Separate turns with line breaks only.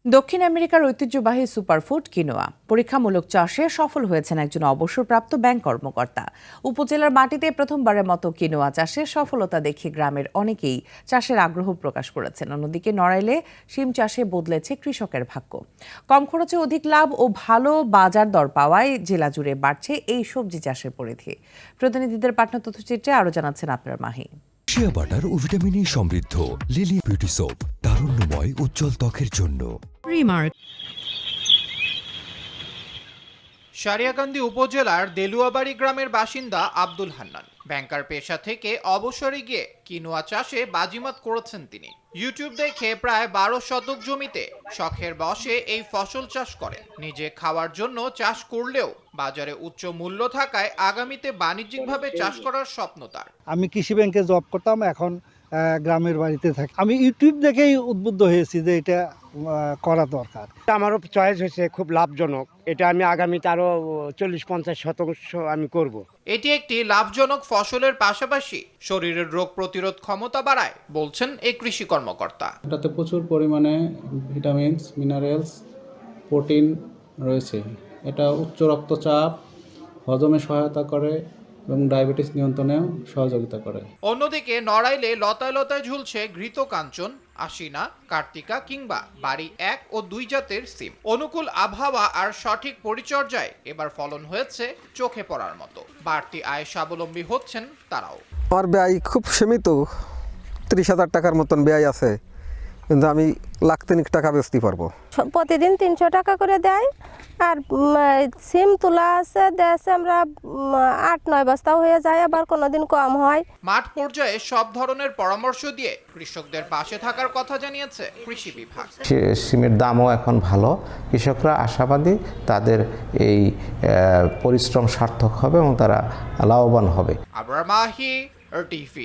দক্ষিণ আমেরিকার ঐতিহ্যবাহী সুপারফুড কিনোয়া পরীক্ষামূলক চাষে সফল হয়েছেন একজন অবসরপ্রাপ্ত ব্যাংক কর্মকর্তা। উপজেলার মাটিতে প্রথমবারের মতো কিনোয়া চাষে সফলতা দেখে গ্রামের অনেকেই চাষের আগ্রহ প্রকাশ করেছেন। অন্যদিকে নড়াইলে শিম চাষে বদলেছে কৃষকের ভাগ্য। কম খরচে অধিক লাভ ও ভালো বাজার দর পাওয়ায় জেলা জুড়ে বাড়ছে এই সবজি চাষের পরিধি। প্রতিনিধিদের পাঠানো তথ্যচিত্রে আরও জানাচ্ছেন আপনার মাহি।
শিয়া বাটার ও ভিটামিন ই সমৃদ্ধ লিলি বিউটি সোপ, তারুণ্যময় উজ্জ্বল ত্বকের জন্য।
সারিয়াকান্দি উপজেলার দেলুয়াবাড়ি গ্রামের বাসিন্দা আব্দুল হান্নান ব্যাংকার পেশা থেকে অবসরে গিয়ে কিনোয়া চাষে বাজিমাত করেছেন তিনি। ইউটিউব দেখে প্রায় 12 শতক জমিতে শখের বশে এই ফসল চাষ করেন। নিজে খাওয়ার জন্য চাষ করলেও বাজারে উচ্চ মূল্য থাকায় আগামীতে বাণিজ্যিকভাবে চাষ করার স্বপ্ন তার।
আমি কৃষি ব্যাংকে জব করতাম, এখন গ্রামের বাড়িতে থাকি। আমি ইউটিউব দেখেই উদ্বুদ্ধ হয়েছি যে এটা করা দরকার।
আমারও চয়েস হয়েছে, খুব লাভজনক। এটা আমি আগামীতে আরো 40-50 শতাংশ আমি করব।
এটি একটি লাভজনক ফসলের পাশাপাশি শরীরের রোগ প্রতিরোধ ক্ষমতা বাড়ায় বলছেন এই কৃষি কর্মকর্তা।
এটাতে প্রচুর পরিমাণে ভিটামিনস, মিনারেলস, প্রোটিন রয়েছে। এটা উচ্চ রক্তচাপ হজমে সহায়তা করে এবং ডায়াবেটিস নিয়ন্ত্রণেও সহযোগিতা করে।
অন্যদিকে নড়াইলে লতায় লতায় ঝুলছে ঘৃত কাঞ্চন, আশিনা, কার্তিকা কিংবা বাড়ি 1 ও 2 জাতের সিম। অনুকূল আবহাওয়া আর সঠিক পরিচর্যায় এবার ফলন হয়েছে চোখে পড়ার মতো। বাড়তি আয় স্বাবলম্বী হচ্ছেন তারাও।
আমার ব্যয় খুব সীমিত, 30,000 টাকার মতন ব্যয় আছে, কিন্তু আমি 1,00,000 টাকা বেচতে পারবো।
প্রতিদিন 300 টাকা করে দেয়। আর সিম তোলা আছে দেশে আমরা 8-9 বস্তাও হয়ে যায়, আবার কোনোদিন কম হয়।
মাঠ পর্যায়ে সব ধরনের পরামর্শ দিয়ে কৃষকদের পাশে থাকার কথা জানিয়েছে কৃষি বিভাগ।
সিমের দামও এখন ভালো, কৃষকরা আশাবাদী তাদের এই পরিশ্রম সার্থক হবে এবং তারা লাভবান হবে।
আবরার মাহি, RTV।